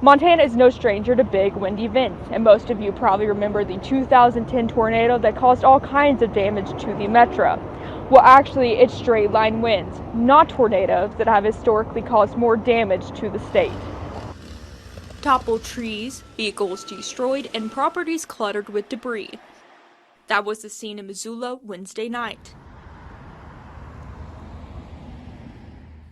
Montana is no stranger to big, windy events, and most of you probably remember the 2010 tornado that caused all kinds of damage to the metro. Well, actually, it's straight line winds, not tornadoes, that have historically caused more damage to the state. Toppled trees, vehicles destroyed, and properties cluttered with debris. That was the scene in Missoula Wednesday night.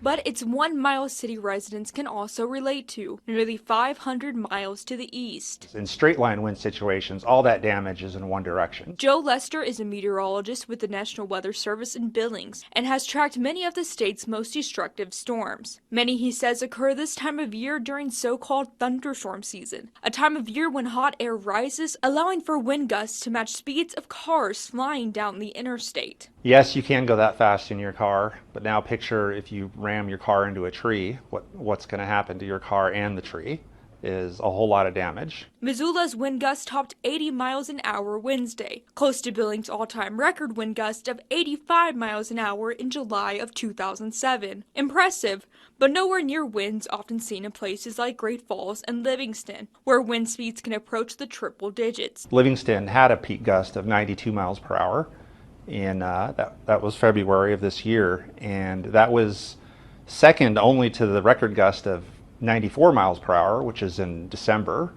But it's one Miles City residents can also relate to, nearly 500 miles to the east. In straight line wind situations, all that damage is in one direction. Joe Lester is a meteorologist with the National Weather Service in Billings and has tracked many of the state's most destructive storms. Many, he says, occur this time of year during so-called thunderstorm season, a time of year when hot air rises, allowing for wind gusts to match speeds of cars flying down the interstate. Yes, you can go that fast in your car, but now picture if you ram your car into a tree, what's going to happen to your car and the tree is a whole lot of damage. Missoula's wind gust topped 80 miles an hour Wednesday, close to Billings' all-time record wind gust of 85 miles an hour in July of 2007. Impressive, but nowhere near winds often seen in places like Great Falls and Livingston, where wind speeds can approach the triple digits. Livingston had a peak gust of 92 miles per hour. And that was February of this year, and that was second only to the record gust of 94 miles per hour, which is in December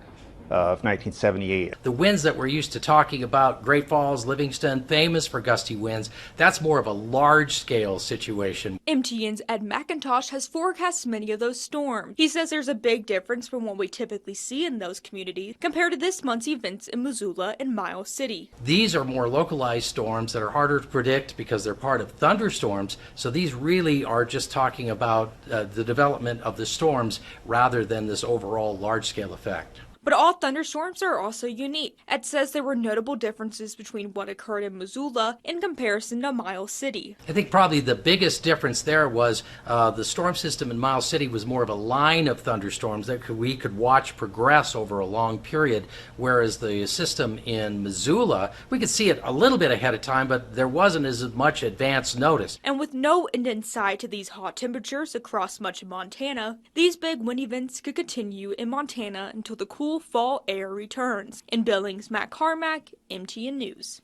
of 1978. The winds that we're used to talking about, Great Falls, Livingston, famous for gusty winds, that's more of a large-scale situation. MTN's Ed McIntosh has forecast many of those storms. He says there's a big difference from what we typically see in those communities compared to this month's events in Missoula and Miles City. These are more localized storms that are harder to predict because they're part of thunderstorms, so these really are just talking about the development of the storms rather than this overall large-scale effect. But all thunderstorms are also unique. Ed says there were notable differences between what occurred in Missoula in comparison to Miles City. I think probably the biggest difference there was the storm system in Miles City was more of a line of thunderstorms that we could watch progress over a long period, whereas the system in Missoula, we could see it a little bit ahead of time, but there wasn't as much advance notice. And with no end in sight to these hot temperatures across much of Montana, these big wind events could continue in Montana until the cool fall air returns. In Billings, Matt Carmack, MTN News.